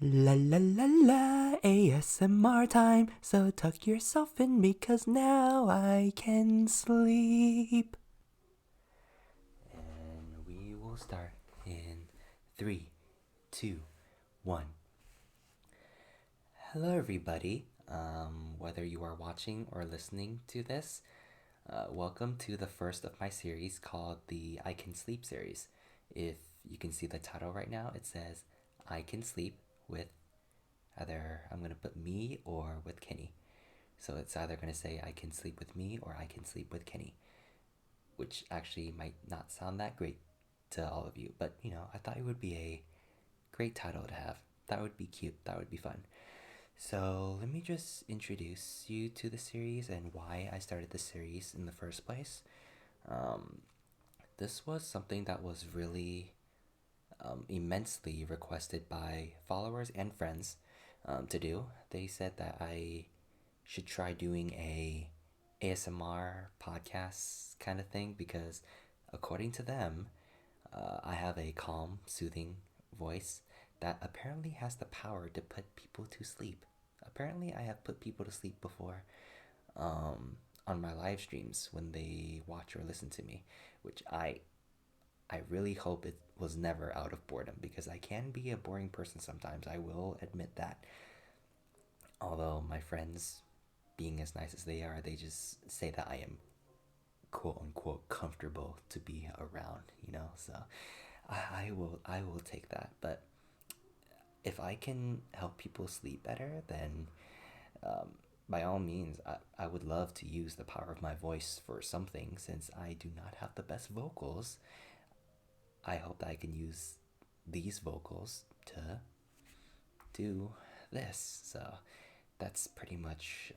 La la la la, ASMR time. So tuck yourself in because now I can sleep. And we will start in 3, 2, 1. Hello, everybody. Whether you are watching or listening to this, welcome to the first of my series called the I Can Sleep series. If you can see the title right now, it says I Can Sleep with either I'm going to put me or with Kenny. So it's either going to say I can sleep with me or I can sleep with Kenny, which actually might not sound that great to all of you, but I thought it would be a great title to have. That would be cute, that would be fun. So let me just introduce you to the series and why I started the series in the first place. Um, this was something that was really immensely requested by followers and friends to do. They said that I should try doing a ASMR podcast kind of thing because, according to them, I have a calm, soothing voice that apparently has the power to put people to sleep. Apparently, I have put people to sleep before on my live streams when they watch or listen to me, which I really hope it was never out of boredom because I can be a boring person sometimes. I will admit that. Although my friends, being as nice as they are, they just say that I am quote unquote comfortable to be around. So I will take that. But if I can help people sleep better, then um, by all means, I would love to use the power of my voice for something since I do not have the best vocals. I hope that I can use these vocals to do this. So that's pretty much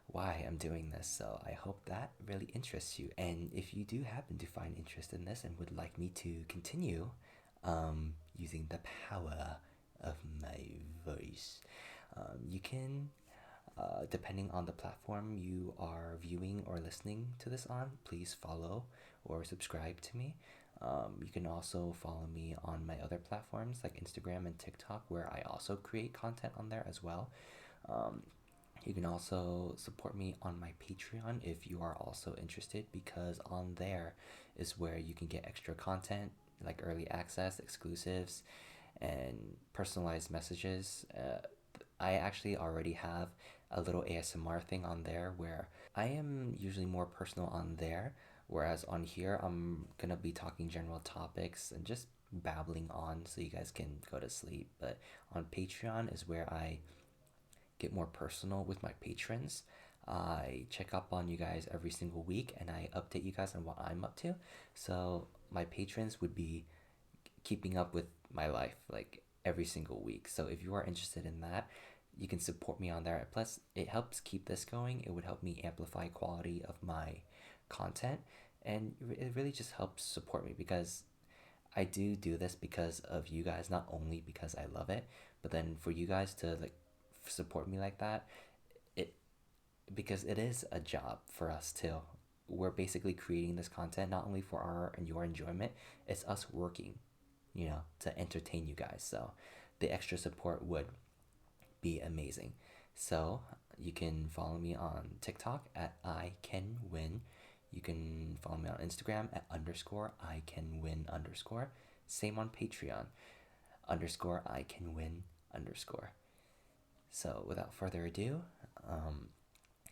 why I'm doing this. So I hope that really interests you. And if you do happen to find interest in this and would like me to continue using the power of my voice, you can, depending on the platform you are viewing or listening to this on, please follow or subscribe to me. You can also follow me on my other platforms like Instagram and TikTok, where I also create content on there as well. Um, you can also support me on my Patreon if you are also interested, because on there is where you can get extra content like early access, exclusives, and personalized messages. I actually already have a little ASMR thing on there where I am usually more personal on there, whereas on here I'm gonna be talking general topics and just babbling on so you guys can go to sleep. But on Patreon is where I get more personal with my patrons. I check up on you guys every single week and I update you guys on what I'm up to. So my patrons would be keeping up with my life like every single week. So if you are interested in that, you can support me on there. Plus, it helps keep this going. It would help me amplify quality of my content, and it really just helps support me because I do this because of you guys, not only because I love it, but then for you guys to like support me like that, it because it is a job for us too. We're basically creating this content not only for our and your enjoyment, it's us working, to entertain you guys. So the extra support would be amazing. So you can follow me on TikTok at iKenWin. You can follow me on Instagram at underscore iKenWin underscore. Same on Patreon, underscore iKenWin underscore. So without further ado,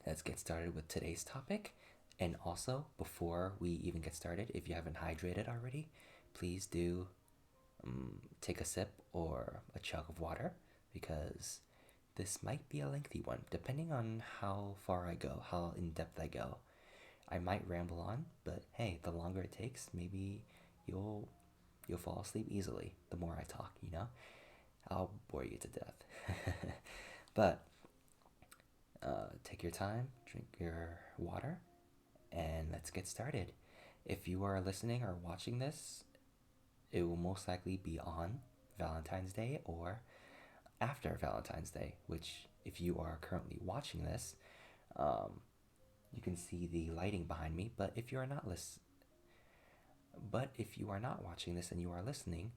let's get started with today's topic. And also, before we even get started, if you haven't hydrated already, please do take a sip or a chug of water because this might be a lengthy one, depending on how far I go, how in depth I go. I might ramble on, but hey, the longer it takes, maybe you'll fall asleep easily. The more I talk. I'll bore you to death. But take your time, drink your water, and let's get started. If you are listening or watching this, it will most likely be on Valentine's Day or after Valentine's Day, which, if you are currently watching this, um, you can see the lighting behind me. But if you are not watching this and you are listening,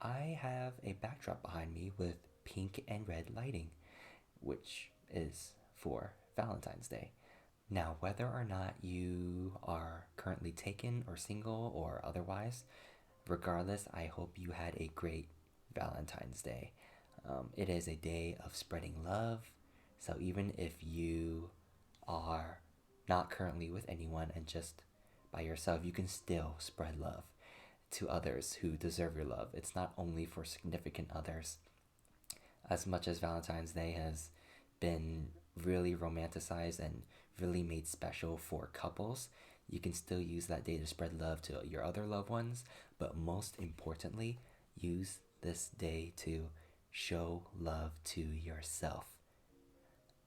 I have a backdrop behind me with pink and red lighting, which is for Valentine's Day. Now, whether or not you are currently taken or single or otherwise, regardless, I hope you had a great Valentine's Day. It is a day of spreading love, so even if you are not currently with anyone and just by yourself, you can still spread love to others who deserve your love. It's not only for significant others. As much as Valentine's Day has been really romanticized and really made special for couples, you can still use that day to spread love to your other loved ones, but most importantly, use this day to show love to yourself.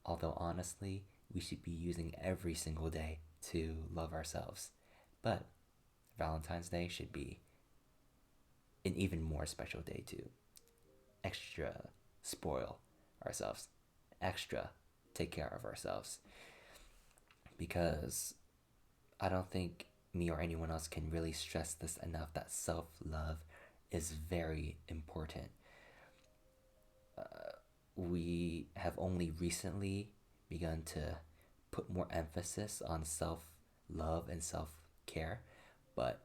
Although honestly, we should be using every single day to love ourselves. But Valentine's Day should be an even more special day to extra spoil ourselves, extra take care of ourselves. Because I don't think me or anyone else can really stress this enough that self love is very important. We have only recently begun to put more emphasis on self love and self care, but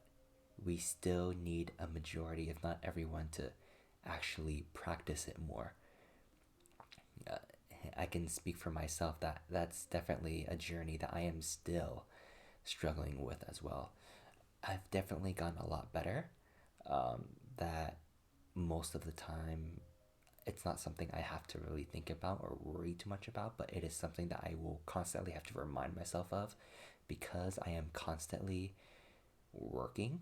we still need a majority, if not everyone, to actually practice it more. Uh, I can speak for myself that that's definitely a journey that I am still struggling with as well. I've definitely gotten a lot better. That most of the time, it's not something I have to really think about or worry too much about, but it is something that I will constantly have to remind myself of because I am constantly working.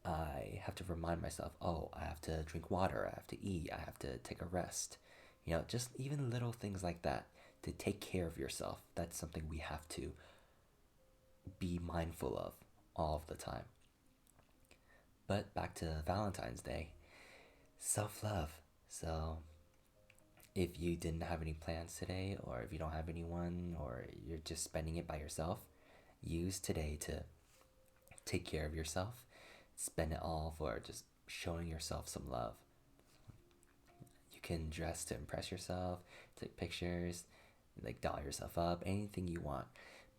I have to remind myself, oh, I have to drink water, I have to eat, I have to take a rest. Just even little things like that to take care of yourself. That's something we have to be mindful of all of the time. But back to Valentine's Day, self love. So, if you didn't have any plans today, or if you don't have anyone, or you're just spending it by yourself, use today to take care of yourself. Spend it all for just showing yourself some love. You can dress to impress yourself, take pictures, like doll yourself up, anything you want.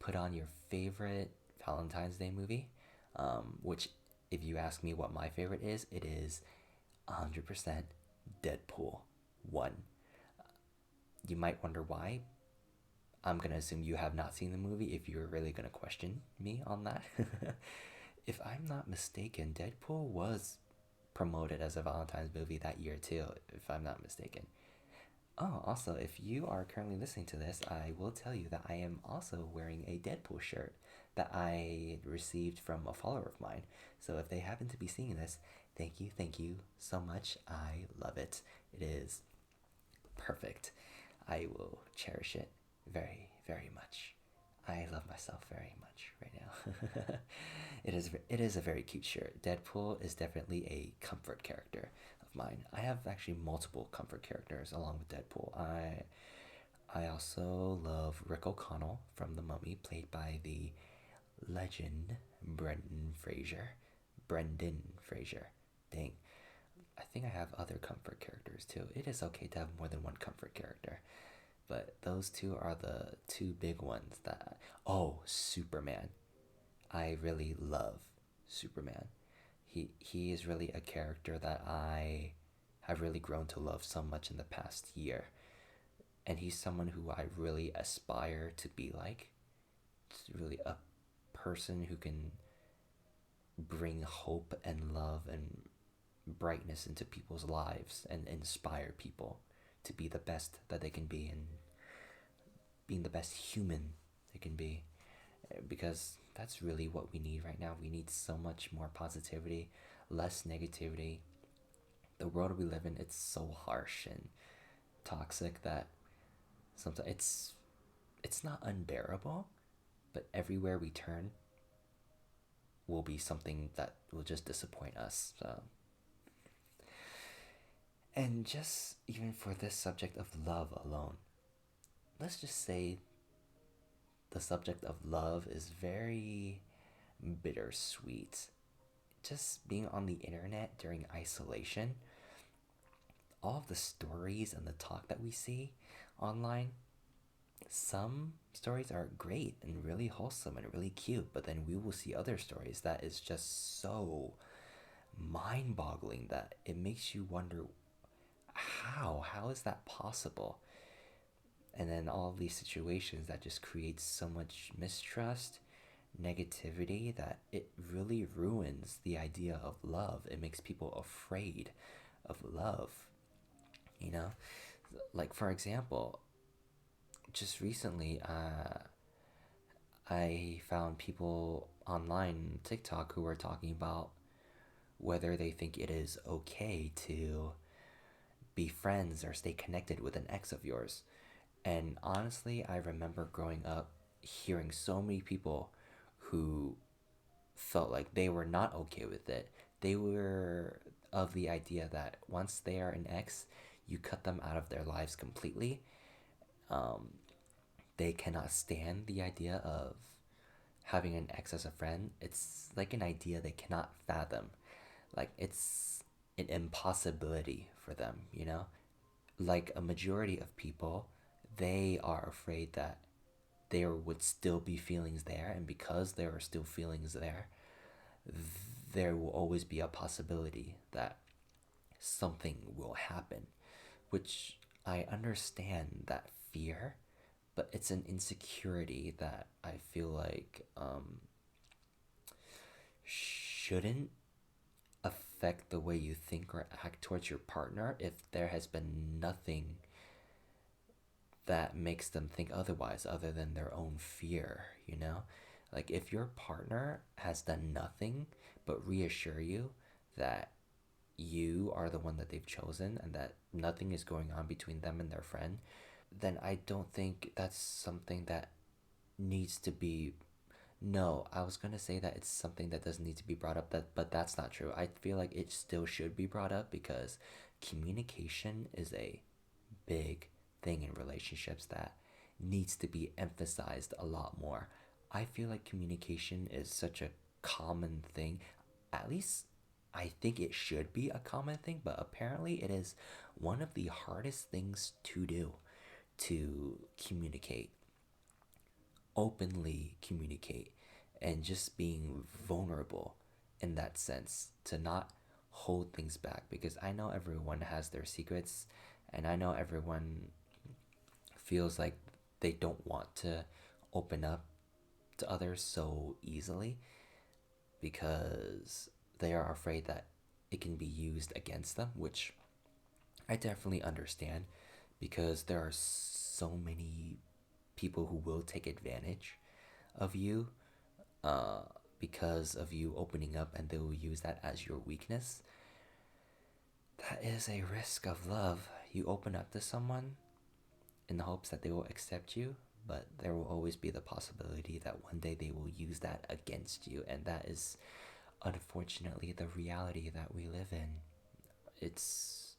Put on your favorite Valentine's Day movie, which, if you ask me what my favorite is, it is 100% Deadpool 1. You might wonder why. I'm gonna assume you have not seen the movie if you're really gonna question me on that. If I'm not mistaken, Deadpool was promoted as a Valentine's movie that year too, if I'm not mistaken. Oh, also, if you are currently listening to this, I will tell you that I am also wearing a Deadpool shirt that I received from a follower of mine. So if they happen to be seeing this, thank you so much. I love it. It is perfect. I will cherish it very, very much. I love myself very much right now. It is a very cute shirt. Deadpool is definitely a comfort character of mine. I have actually multiple comfort characters along with Deadpool. I also love Rick O'Connell from The Mummy, played by the legend Brendan Fraser. Brendan Fraser. Dang. I think I have other comfort characters too. It is okay to have more than one comfort character. But those two are the two big ones that. Oh, Superman. I really love Superman. He is really a character that I have really grown to love so much in the past year. And he's someone who I really aspire to be like. It's really a person who can bring hope and love and brightness into people's lives and inspire people to be the best that they can be and being the best human they can be. Because that's really what we need right now. We need so much more positivity, less negativity. The world we live in, it's so harsh and toxic that sometimes it's not unbearable, but everywhere we turn will be something that will just disappoint us. So, and just even for this subject of love alone, let's just say the subject of love is very bittersweet. just being on the internet during isolation, all of the stories and the talk that we see online, some stories are great and really wholesome and really cute, but then we will see other stories that is just so mind boggling that it makes you wonder how is that possible? And then all of these situations that just create so much mistrust, negativity, that it really ruins the idea of love. It makes people afraid of love, you know? Like, for example, just recently, I found people online, TikTok, who were talking about whether they think it is okay to be friends or stay connected with an ex of yours. And honestly, I remember growing up hearing so many people who felt like they were not okay with it. They were of the idea that once they are an ex, you cut them out of their lives completely. Um, they cannot stand the idea of having an ex as a friend. It's like an idea they cannot fathom. Like it's an impossibility for them, you know? Like a majority of people, they are afraid that there would still be feelings there, and because there are still feelings there, there will always be a possibility that something will happen, which I understand that fear, but it's an insecurity that I feel like shouldn't affect the way you think or act towards your partner if there has been nothing that makes them think otherwise other than their own fear, you know? Like if your partner has done nothing but reassure you that you are the one that they've chosen and that nothing is going on between them and their friend, then I don't think that's something that needs to be. No, I was gonna say that it's something that doesn't need to be brought up, but that's not true. I feel like it still should be brought up because communication is a big thing in relationships that needs to be emphasized a lot more. I feel like communication is such a common thing. At least I think it should be a common thing, but apparently it is one of the hardest things to do, to communicate, openly communicate, and just being vulnerable in that sense, to not hold things back, because I know everyone has their secrets and I know everyone feels like they don't want to open up to others so easily because they are afraid that it can be used against them, which I definitely understand because there are so many people who will take advantage of you uh, because of you opening up, and they will use that as your weakness. That is a risk of love. You open up to someone in the hopes that they will accept you, but there will always be the possibility that one day they will use that against you, and that is unfortunately the reality that we live in. It's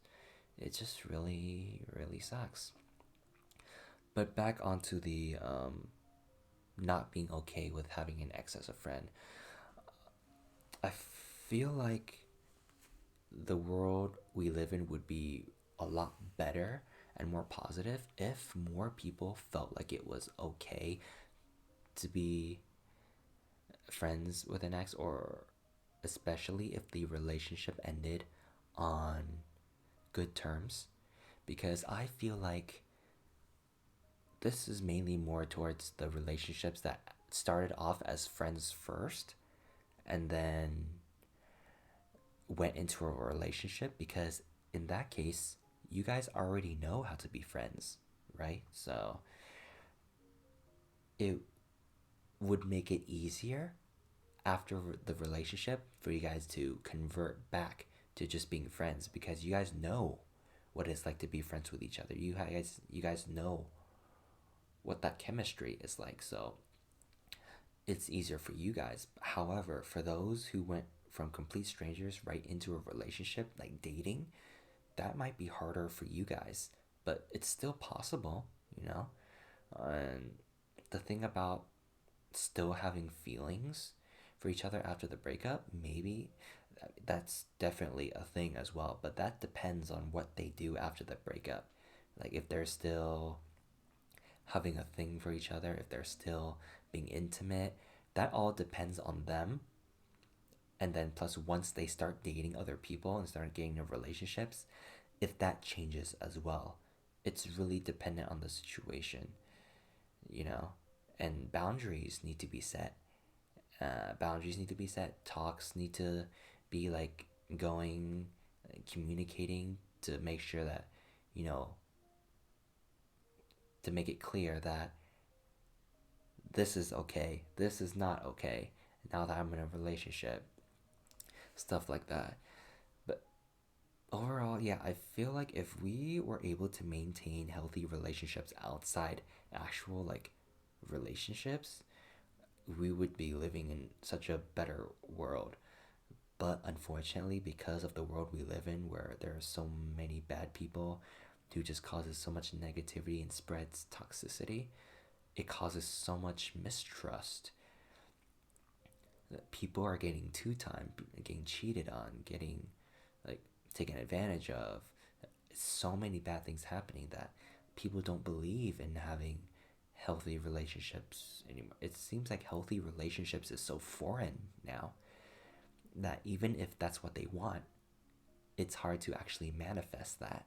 it just really sucks. But back onto the not being okay with having an ex as a friend. I feel like the world we live in would be a lot better and more positive if more people felt like it was okay to be friends with an ex, or especially if the relationship ended on good terms. Because I feel like this is mainly more towards the relationships that started off as friends first and then went into a relationship, because in that case you guys already know how to be friends, right? So it would make it easier after the relationship for you guys to convert back to just being friends, because you guys know what it's like to be friends with each other. You guys know what that chemistry is like. So it's easier for you guys. However, for those who went from complete strangers right into a relationship, like dating, that might be harder for you guys, but it's still possible, you know? And the thing about still having feelings for each other after the breakup, maybe That's definitely a thing as well, but that depends on what they do after the breakup. Like if they're still having a thing for each other, if they're still being intimate, that all depends on them. And then plus once they start dating other people and start getting into relationships, if that changes as well. It's really dependent on the situation, you know? And boundaries need to be set. Boundaries need to be set. Talks need to be like going, communicating to make sure that, you know, to make it clear that this is okay, this is not okay now that I'm in a relationship, stuff like that. But overall, yeah, I feel like if we were able to maintain healthy relationships outside actual like relationships, we would be living in such a better world. But unfortunately, because of the world we live in, where there are so many bad people who just causes so much negativity and spreads toxicity, it causes so much mistrust that people are getting two time, getting cheated on, getting like taken advantage of. So many bad things happening that people don't believe in having healthy relationships anymore. It seems like healthy relationships is so foreign now that even if that's what they want, it's hard to actually manifest that.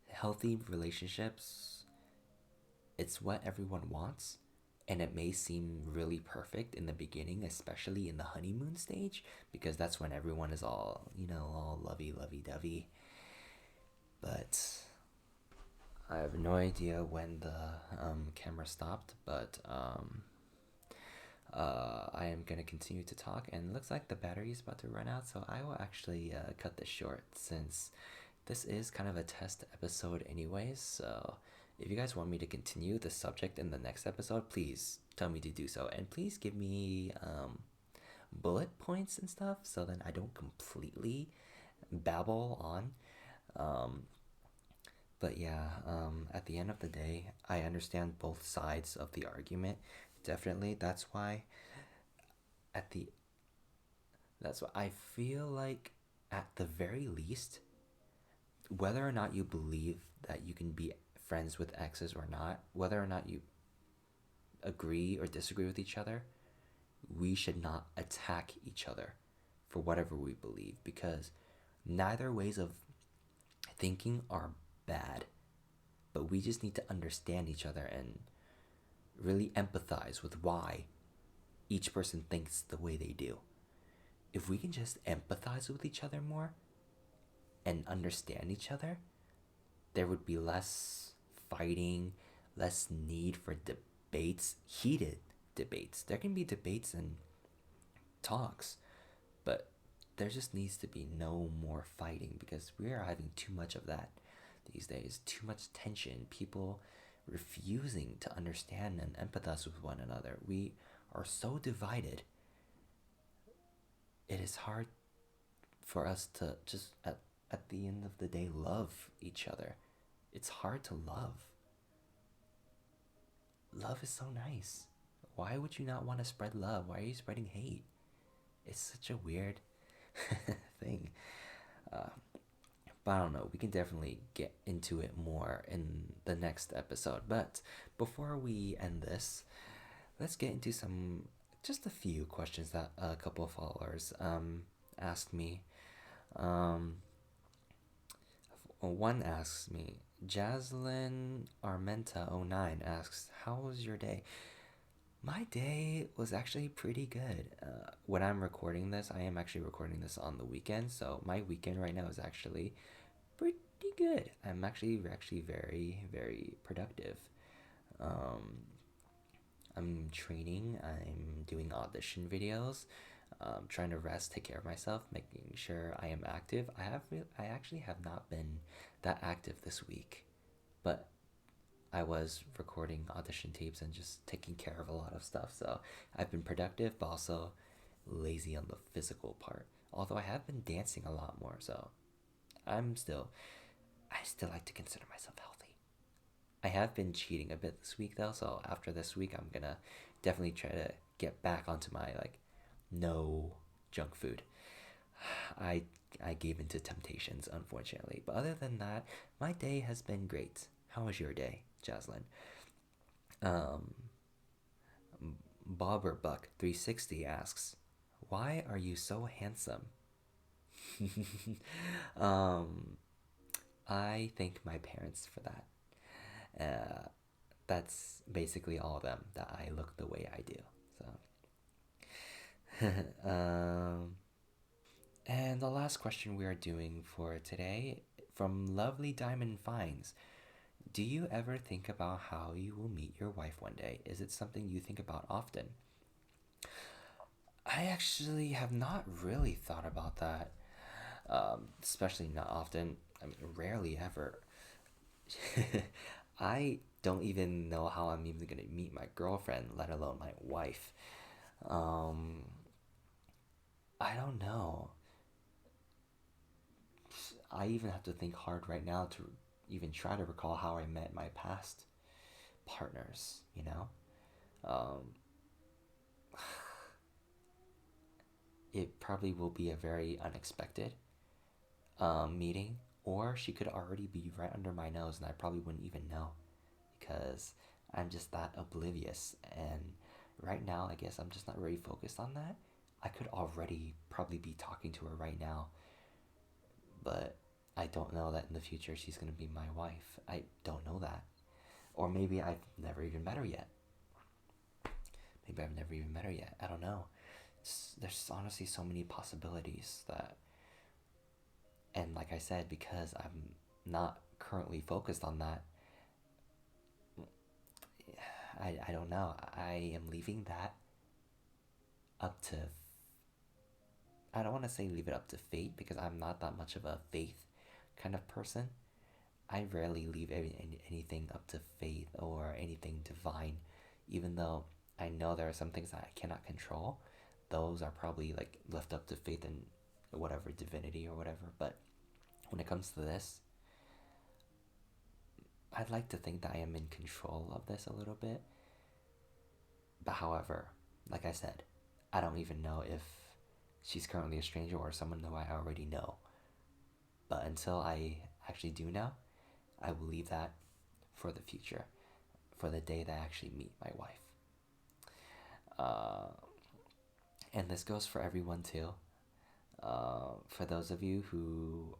Healthy relationships, it's what everyone wants, and it may seem really perfect in the beginning, especially in the honeymoon stage, because that's when everyone is all, all lovey dovey. But I have no idea when the camera stopped, but I am gonna continue to talk, and it looks like the battery is about to run out, so I will actually cut this short since this is kind of a test episode, anyways. So if you guys want me to continue the subject in the next episode, please tell me to do so, and please give me bullet points and stuff so then I don't completely babble on. Um, but yeah, at the end of the day, I understand both sides of the argument. Definitely, at the that's why I feel like at the very least, whether or not you believe that you can be friends with exes or not, whether or not you agree or disagree with each other, we should not attack each other for whatever we believe, because neither ways of thinking are bad, but we just need to understand each other and really empathize with why each person thinks the way they do. If we can just empathize with each other more and understand each other, there would be less fighting, less need for debates, heated debates. There can be debates and talks, but there just needs to be no more fighting, because we are having too much of that these days. Too much tension, people refusing to understand and empathize with one another. We are so divided. It is hard for us to just at the end of the day love each other. It's hard to love. Love is so nice. Why would you not want to spread love? Why are you spreading hate? It's such a weird thing. Uh, but I don't know. We can definitely get into it more in the next episode. But before we end this, let's get into just a few questions that a couple of followers asked me. Um, One asks me, Jaslyn Armenta09 asks, how was your day? My day was actually pretty good. When I'm recording this, I am actually recording this on the weekend, so my weekend right now is actually pretty good. I'm actually very, very productive. Um, I'm training, I'm doing audition videos, trying to rest, take care of myself, making sure I am active. I actually have not been that active this week, but I was recording audition tapes and just taking care of a lot of stuff. So I've been productive, but also lazy on the physical part. Although I have been dancing a lot more, so I still like to consider myself healthy. I have been cheating a bit this week though, so after this week, I'm gonna definitely try to get back onto my like no junk food. I I gave into temptations, unfortunately. But other than that, my day has been great. How was your day, Jaslyn? Um, Bobberbuck360 asks, "Why are you so handsome?" um, I thank my parents for that. That's basically all of them that I look the way I do. So, and the last question we are doing for today from Lovely Diamond Finds. Do you ever think about how you will meet your wife one day? Is it something you think about often? I actually have not really thought about that, especially not often. I mean, rarely ever. I don't even know how I'm even gonna meet my girlfriend, let alone my wife. Um, I don't know. I even have to think hard right now to even try to recall how I met my past partners, you know? Um, it probably will be a very unexpected meeting, or she could already be right under my nose and I probably wouldn't even know because I'm just that oblivious. And right now, I guess I'm just not really focused on that. I could already probably be talking to her right now, but I don't know that in the future she's going to be my wife. I don't know that. Or maybe I've never even met her yet. Maybe I've never even met her yet. I don't know. There's honestly so many possibilities that, and like I said, because I'm not currently focused on that, I don't know. I am leaving that up to, I don't want to say leave it up to fate because I'm not that much of a faith kind of person. I rarely leave anything up to faith or anything divine, even though I know there are some things that I cannot control. Those are probably like left up to faith and whatever divinity or whatever. But when it comes to this, I'd like to think that I am in control of this a little bit. But however, like I said, I don't even know if she's currently a stranger or someone who I already know. But until I actually do know, I will leave that for the future, for the day that I actually meet my wife. Uh, and this goes for everyone too. For those of you who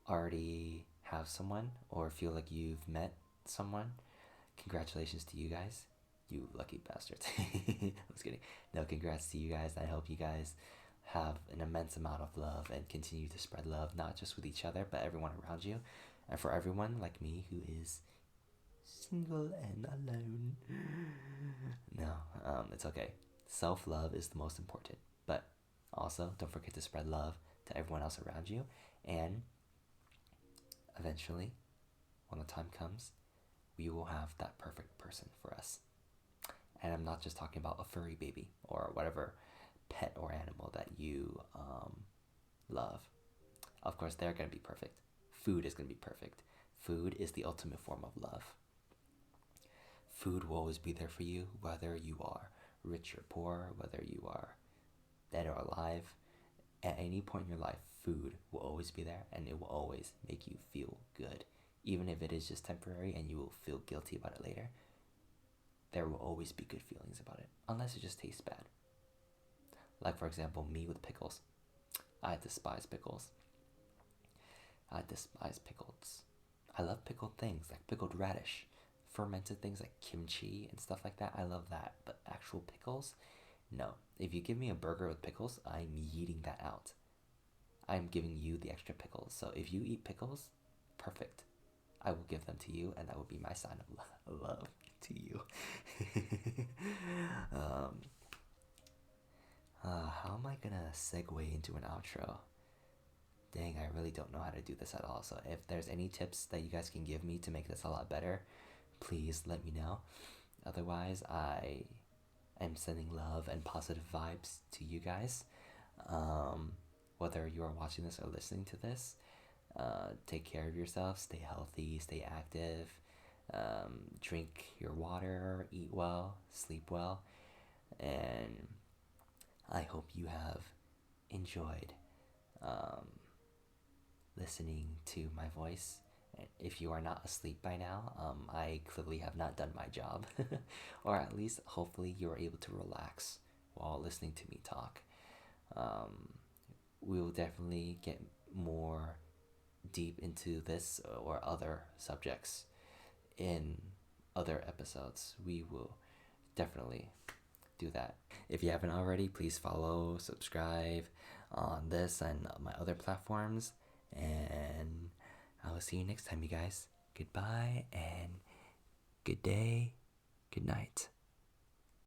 already have someone or feel like you've met someone, congratulations to you guys. You lucky bastards. I was kidding. No, congrats to you guys. I hope you guys have an immense amount of love and continue to spread love, not just with each other, but everyone around you. And for everyone like me who is single and alone, no, it's okay. Self love is the most important. But also, don't forget to spread love to everyone else around you. And eventually, when the time comes, we will have that perfect person for us. And I'm not just talking about a furry baby or whatever pet or animal that you love. Of course, they're going to be perfect. Food is going to be perfect. Food is the ultimate form of love. Food will always be there for you, whether you are rich or poor, whether you are dead or alive. At any point in your life, food will always be there and it will always make you feel good. Even if it is just temporary and you will feel guilty about it later, there will always be good feelings about it, unless it just tastes bad. Like, for example, me with pickles. I despise pickles. I despise pickles. I love pickled things like pickled radish, fermented things like kimchi and stuff like that. I love that. But actual pickles, no. If you give me a burger with pickles, I'm yeeting that out. I'm giving you the extra pickles. So if you eat pickles, perfect. I will give them to you, and that will be my sign of love to you. um, how am I gonna segue into an outro? Dang, I really don't know how to do this at all. So if there's any tips that you guys can give me to make this a lot better, please let me know. Otherwise, I am sending love and positive vibes to you guys. Um, Whether you are watching this or listening to this, take care of yourself, stay healthy, stay active, drink your water, eat well, sleep well, and I hope you have enjoyed um, listening to my voice. If you are not asleep by now, I clearly have not done my job. Or at least, hopefully, you are able to relax while listening to me talk. Um, we will definitely get more deep into this or other subjects in other episodes. We will definitely do that. If you haven't already, please follow, subscribe on this and my other platforms. And I will see you next time, you guys. Goodbye and good day, good night.